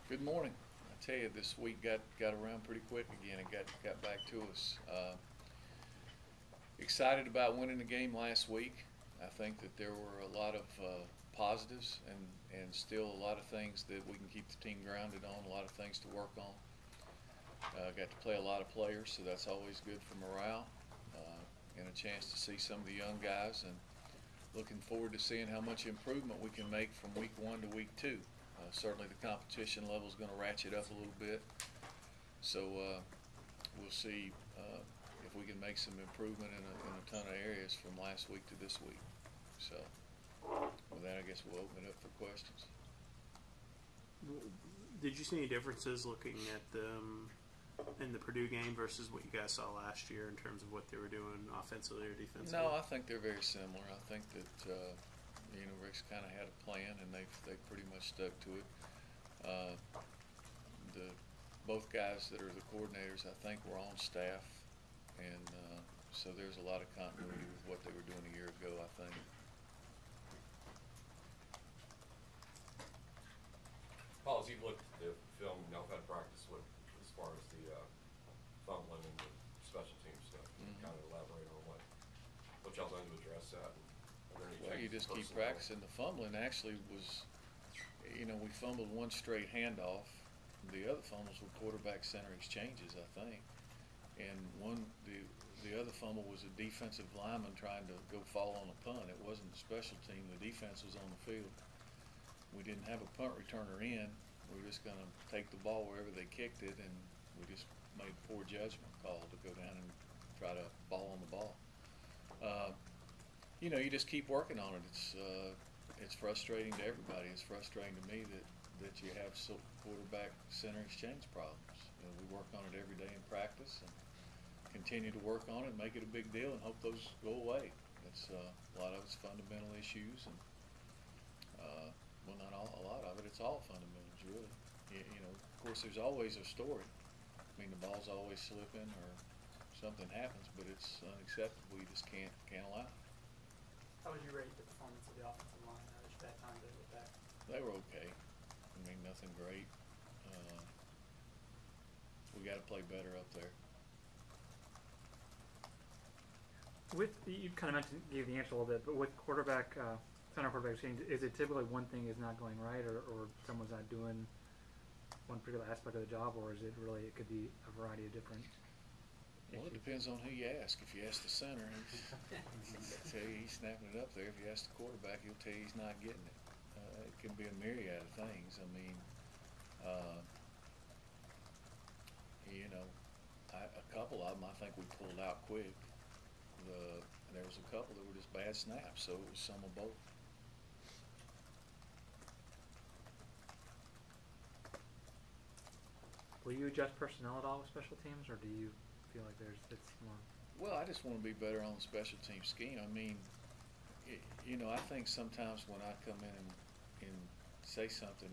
Good morning. I tell you, this week got around pretty quick again. It got back to us. Excited about winning the game last week. I think that there were a lot of positives and still a lot of things that we can keep the team grounded on. A lot of things to work on. Got to play a lot of players, so that's always good for morale. And a chance to see some of the young guys, and looking forward to seeing how much improvement we can make from week 1 to week 2. Certainly the competition level is going to ratchet up a little bit, so we'll see if we can make some improvement in a ton of areas from last week to this week. So with that, I guess we'll open it up for questions. Did you see any differences looking at them in the Purdue game versus what you guys saw last year in terms of what they were doing offensively or defensively? No, I think they're very similar. I think that Rick's kind of had a plan, and they've pretty much stuck to it. Both guys that are the coordinators, I think, were on staff, and so there's a lot of continuity with what they were doing a year ago, I think. Paul, as you've looked at the film, y'all have had practice with as far as the fumbling and the special team stuff. Kind of elaborate on what y'all done to address that. Well, you just keep practicing. The fumbling actually was, we fumbled one straight handoff. The other fumbles were quarterback center exchanges, I think. And the other fumble was a defensive lineman trying to go fall on a punt. It wasn't the special team. The defense was on the field. We didn't have a punt returner in. We were just going to take the ball wherever they kicked it, and we just made a poor judgment call to go down and try to ball on the ball. You just keep working on it. It's frustrating to everybody. It's frustrating to me that you have quarterback center exchange problems. We work on it every day in practice and continue to work on it, make it a big deal, and hope those go away. It's a lot of it's fundamental issues, and well, not all, a lot of it. It's all fundamentals, really. Of course, there's always a story. I mean, the ball's always slipping or something happens, but it's unacceptable. You just can't allow it. How would you rate the performance of the offensive line? How much bad time did it look back? They were okay. I mean, nothing great. We got to play better up there. You kind of gave the answer a little bit, but with center quarterback change, is it typically one thing is not going right, or someone's not doing one particular aspect of the job, or is it really, it could be a variety of different Well, it depends on who you ask. If you ask the center, he'll tell you he's snapping it up there. If you ask the quarterback, he'll tell you he's not getting it. It can be a myriad of things. I mean, a couple of them I think we pulled out quick. There was a couple that were just bad snaps, so it was some of both. Will you adjust personnel at all with special teams, or do you feel like it's more? Well, I just want to be better on the special team scheme. I mean, I think sometimes when I come in and say something,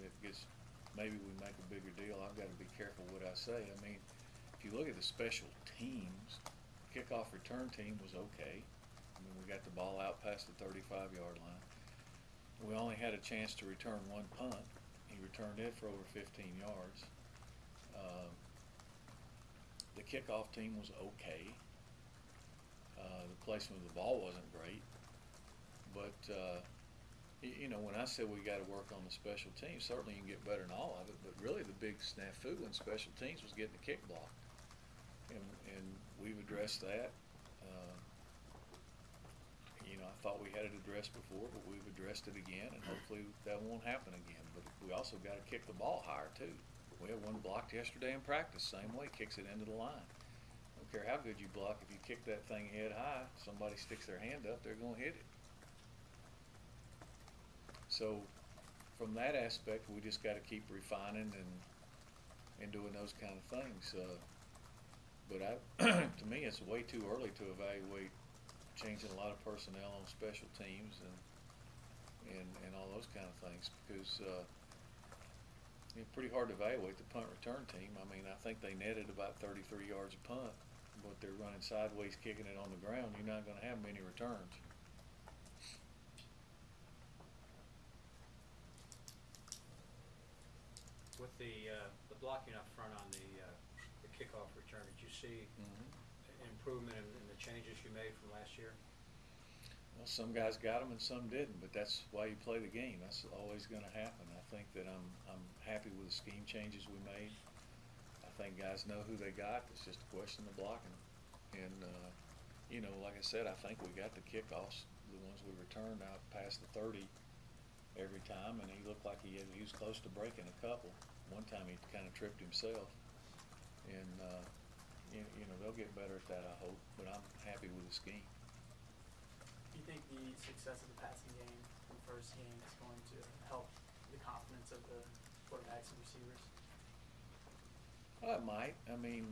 maybe we make a bigger deal. I've got to be careful what I say. I mean, if you look at the special teams, kickoff return team was okay. I mean, we got the ball out past the 35-yard line. We only had a chance to return one punt. He returned it for over 15 yards. The kickoff team was okay. The placement of the ball wasn't great. But, when I said we got to work on the special teams, certainly you can get better in all of it, but really the big snafu in special teams was getting the kick blocked. And we've addressed that. I thought we had it addressed before, but we've addressed it again, and hopefully that won't happen again. But we also got to kick the ball higher, too. We had one blocked yesterday in practice, same way, kicks it into the line. I don't care how good you block, if you kick that thing head high, somebody sticks their hand up, they're going to hit it. So from that aspect, we just got to keep refining and doing those kind of things. But to me, it's way too early to evaluate changing a lot of personnel on special teams and all those kind of things, because it's pretty hard to evaluate the punt return team. I mean, I think they netted about 33 yards a punt, but they're running sideways, kicking it on the ground. You're not going to have many returns. With the blocking up front on the kickoff return, did you see an improvement in the changes you made from last year? Well, some guys got them and some didn't, but that's why you play the game. That's always going to happen. I think that I'm happy with the scheme changes we made. I think guys know who they got. It's just a question of blocking. And you know, like I said, I think we got the kickoffs, the ones we returned out past the 30 every time, and he looked like he was close to breaking a couple. One time he kind of tripped himself, and you know, they'll get better at that, I hope. But I'm happy with the scheme. Do you think the success of the passing game in the first game is going to help the confidence of the quarterbacks and receivers? It might. I mean,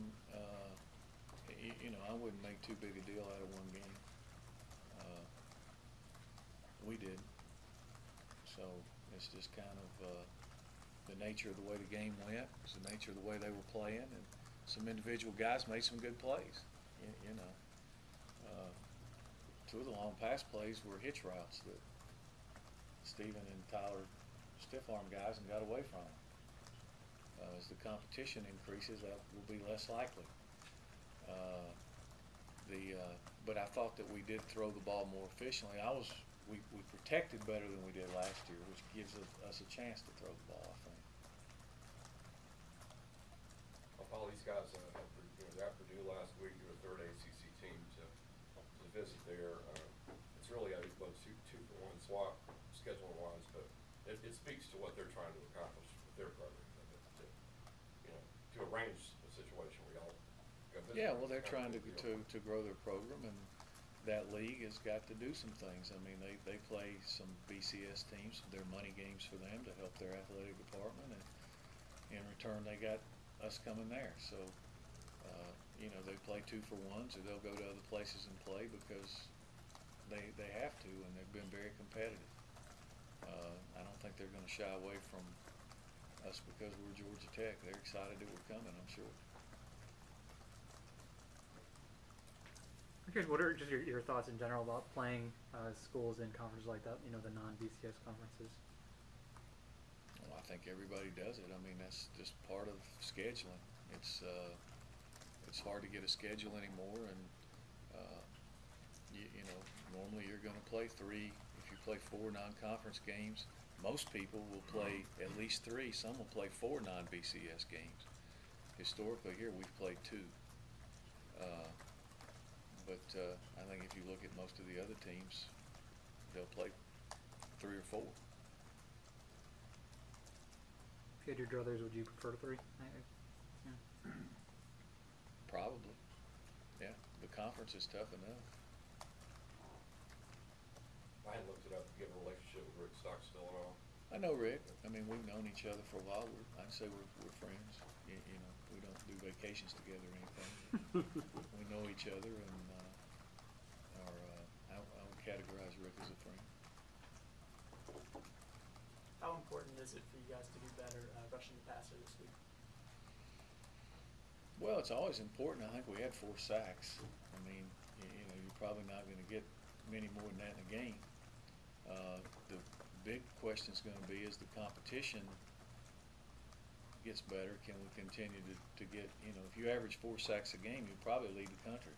you know, I wouldn't make too big a deal out of one game. We did. So it's just kind of the nature of the way the game went. It's the nature of the way they were playing, and some individual guys made some good plays. You know, two of the long pass plays were hitch routes that Stephen and Tyler stiff-armed guys and got away from them. As the competition increases, that will be less likely. But I thought that we did throw the ball more efficiently. We protected better than we did last year, which gives us a chance to throw the ball, I think. Well, Paul, these guys they're at Purdue last week. They're a third ACC team to visit there. It's really a two-for-one swap scheduling-wise, but it speaks to what they're trying to accomplish with their program. To arrange a situation where y'all go visit. Yeah, well, they're trying to grow their program, and that league has got to do some things. I mean, they play some BCS teams. They're money games for them to help their athletic department, and in return, they got us coming there. So, you know, they play 2-for-1s, or they'll go to other places and play because they have to, and they've been very competitive. I don't think they're going to shy away from us because we're Georgia Tech. They're excited that we're coming, I'm sure. I'm curious, what are just your thoughts in general about playing schools in conferences like that, you know, the non-BCS conferences? Well, I think everybody does it. I mean, that's just part of scheduling. It's hard to get a schedule anymore, and you know, normally you're going to play 3. If you play 4 non-conference games, most people will play at least 3. Some will play 4 non-BCS games. Historically, here we've played 2. But I think if you look at most of the other teams, they'll play 3 or 4. If you had your druthers, would you prefer 3? Yeah. Probably. Yeah, the conference is tough enough. I hadn't looked it up. Do you have a relationship with Rick Stockstill at all? I know Rick. I mean, we've known each other for a while. I'd say we're friends. You know, we don't do vacations together or anything. We know each other, and I would categorize Rick as a friend. How important is it for you guys to do better rushing the passer this week? Well, it's always important. I think we had 4 sacks. I mean, you know, you're probably not going to get many more than that in a game. The big question is going to be, as the competition gets better, can we continue to get, you know, if you average 4 sacks a game, you'll probably lead the country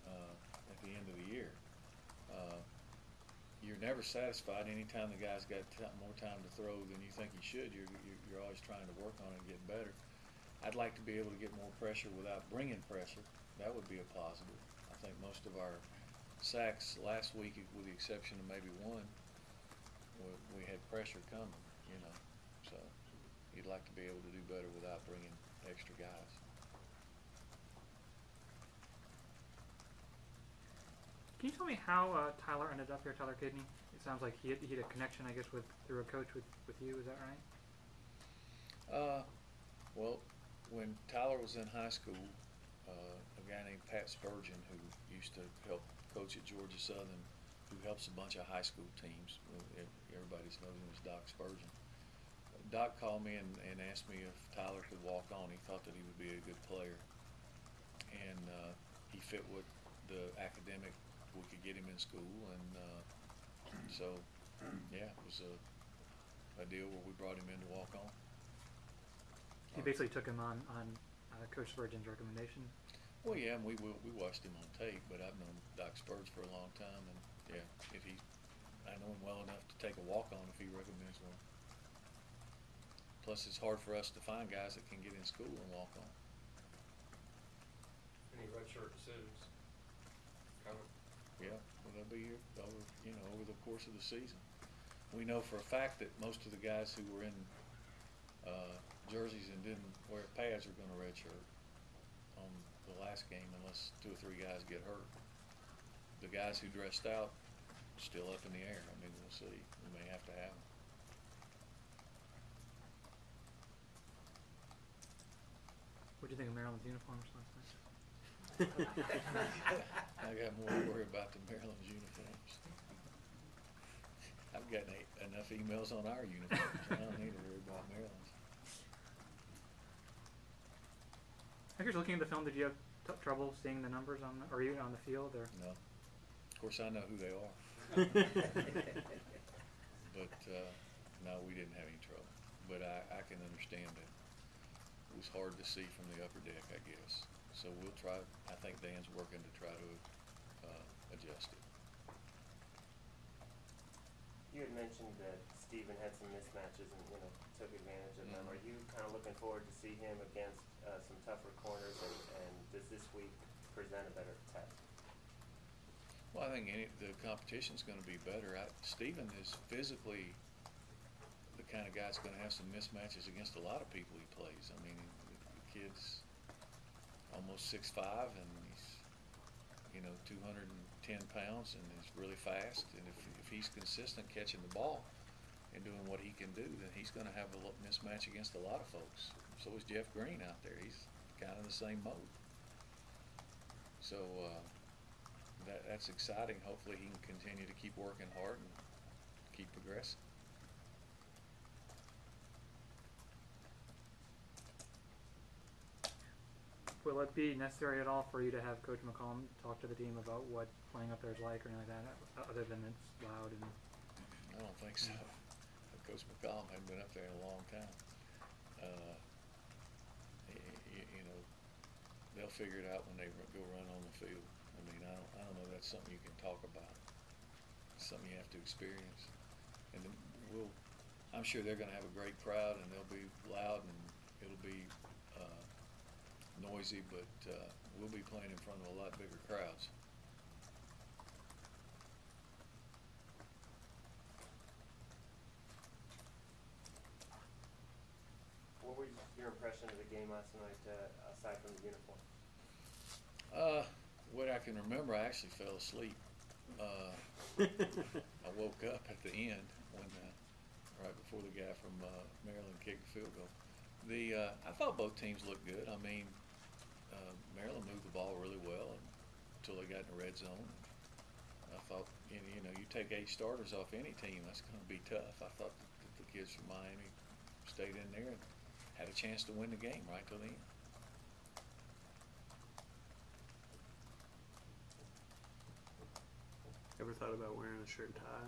at the end of the year. You're never satisfied. Anytime the guy's got more time to throw than you think he should, you're always trying to work on it and get better. I'd like to be able to get more pressure without bringing pressure. That would be a positive. I think most of our sacks last week, with the exception of maybe 1, we had pressure coming, you know. So you'd like to be able to do better without bringing extra guys. Can you tell me how Tyler ended up here, Tyler Kidney? It sounds like he had a connection, I guess, through a coach with you. Is that right? Well, when Tyler was in high school, a guy named Pat Spurgeon, who used to help coach at Georgia Southern, who helps a bunch of high school teams. Everybody knows him as Doc Spurgeon. Doc called me and asked me if Tyler could walk on. He thought that he would be a good player, and he fit what the academic we could get him in school, and so yeah, it was a deal where we brought him in to walk on. you basically took him on Coach Spurgeon's recommendation. Well, yeah, and we watched him on tape, but I've known Doc Spurge for a long time, and yeah, I know him well enough to take a walk on if he recommends one. Plus, it's hard for us to find guys that can get in school and walk on. Any redshirt decisions coming? Yeah, well, they'll be here over the course of the season. We know for a fact that most of the guys who were in jerseys and didn't wear pads are going to redshirt on the last game unless 2 or 3 guys get hurt. The guys who dressed out, still up in the air. I mean, we'll see. We may have to have them. What do you think of Maryland's uniforms last night? I got more to worry about than Maryland's uniforms. I've gotten enough emails on our uniforms. I don't need to worry about Maryland's. If you're looking at the film, did you have trouble seeing the numbers or even on the field? Or? No. Of course, I know who they are. But no, we didn't have any trouble. But I can understand that it was hard to see from the upper deck, I guess. So we'll try. I think Dan's working to try to adjust it. You had mentioned that Stephen had some mismatches and took advantage of them. Are you kind of looking forward to see him against some tougher corners, and does this week present a better test? Well, I think the competition's going to be better. Stephen is physically the kind of guy that's going to have some mismatches against a lot of people he plays. I mean, the kid's almost 6'5", and he's 210 pounds, and he's really fast. And if he's consistent catching the ball and doing what he can do, then he's going to have a mismatch against a lot of folks. So is Jeff Green out there. He's kind of the same mode. So that's exciting. Hopefully he can continue to keep working hard and keep progressing. Will it be necessary at all for you to have Coach McCollum talk to the team about what playing up there is like or anything like that, other than it's loud? And I don't think so. Coach McCollum hadn't been up there in a long time. They'll figure it out when they go run on the field. I mean, I don't know if that's something you can talk about. It's something you have to experience. And then I'm sure they're going to have a great crowd, and they'll be loud, and it'll be noisy, but we'll be playing in front of a lot bigger crowds. What was your impression of the game last night, aside from the uniform? What I can remember, I actually fell asleep. I woke up at the end when right before the guy from Maryland kicked the field goal. I thought both teams looked good. I mean, Maryland moved the ball really well until they got in the red zone. I thought, you take 8 starters off any team, that's going to be tough. I thought that the kids from Miami stayed in there and had a chance to win the game right till the end. Ever thought about wearing a shirt and tie?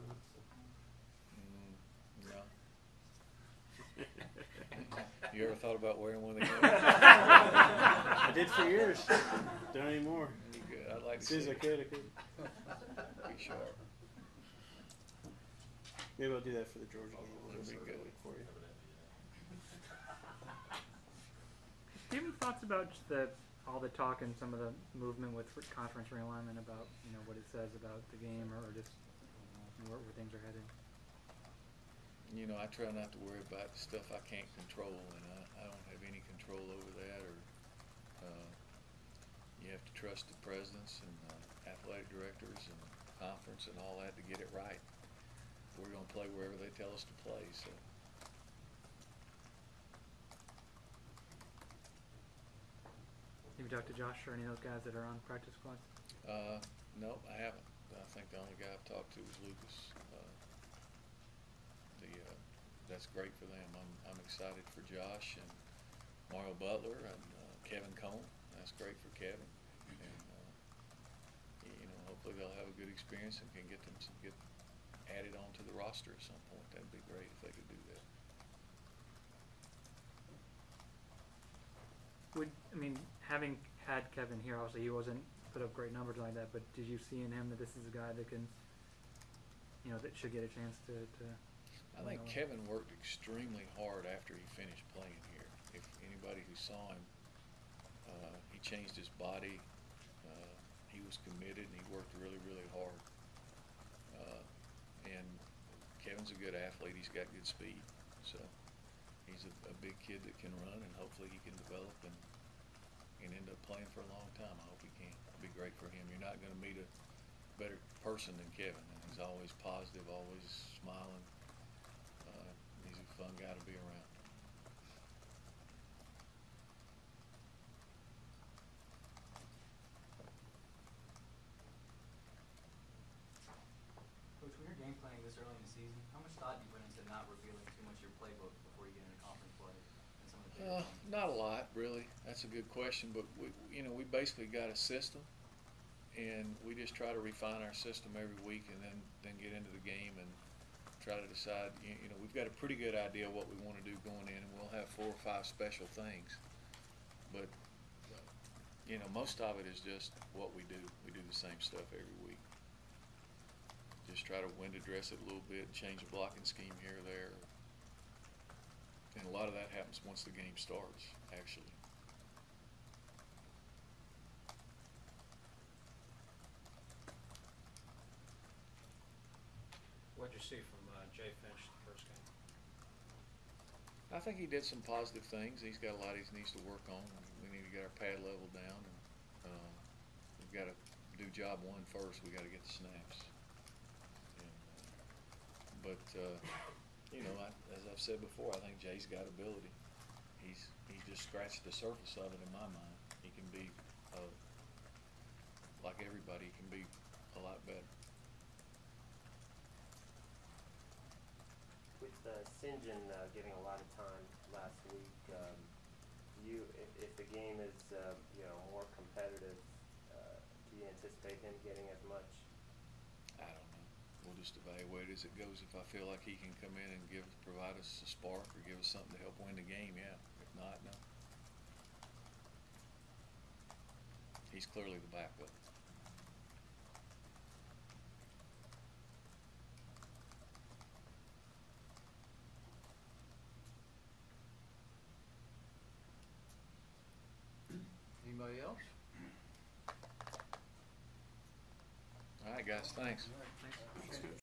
No. You ever thought about wearing one of the games? I did for years. Don't anymore. Pretty good. I'd like to As soon as see I could. Be sharp. Maybe I'll do that for the Georgia game. That'd be good. For you. do you have any thoughts about just all the talk and some of the movement with conference realignment about what it says about the game or just where things are headed? I try not to worry about stuff I can't control, and I don't have any control over that. Or you have to trust the presidents and athletic directors and conference and all that to get it right. We're going to play wherever they tell us to play. So. Have you talked to Josh or any of those guys that are on practice squads? No, I haven't. I think the only guy I've talked to was Lucas. That's great for them. I'm excited for Josh and Mario Butler and Kevin Cone. That's great for Kevin. And hopefully they'll have a good experience and can get added onto the roster at some point. That'd be great if they could do that. mean, having had Kevin here, obviously he wasn't put up great numbers like that, but did you see in him that this is a guy that can, that should get a chance to I think Kevin worked extremely hard after he finished playing here. If anybody who saw him, he changed his body. He was committed and he worked really, really hard. And Kevin's a good athlete. He's got good speed. So he's a big kid that can run, and hopefully he can develop and end up playing for a long time. I hope he can. It'll be great for him. You're not going to meet a better person than Kevin. And he's always positive, always smiling. He's a fun guy to be around. Coach, when you're game planning this early in the season, how much thought do you put into not revealing too much of your playbook before you get into conference play and some of the bigger games? Not a lot, really. That's a good question, but we basically got a system, and we just try to refine our system every week, and then get into the game and try to decide. We've got a pretty good idea of what we want to do going in, and we'll have 4 or 5 special things. But most of it is just what we do. We do the same stuff every week. Just try to window dress it a little bit, change the blocking scheme here or there. And a lot of that happens once the game starts, actually. What'd you see from Jay Finch the first game? I think he did some positive things. He's got a lot he needs to work on. We need to get our pad level down. And, we've got to do job 1 first. We've got to get the snaps. But as I've said before, I think Jay's got ability. He's just scratched the surface of it in my mind. He can be, like everybody, he can be a lot better. With St. John getting a lot of time last week, if the game is more competitive, do you anticipate him getting as much? I don't know. We'll just evaluate as it goes. If I feel like he can come in and provide us a spark or give us something to help win the game, yeah. If not, no. He's clearly the backup. Anybody else? All right, guys. Thanks. All right, thanks. That's good.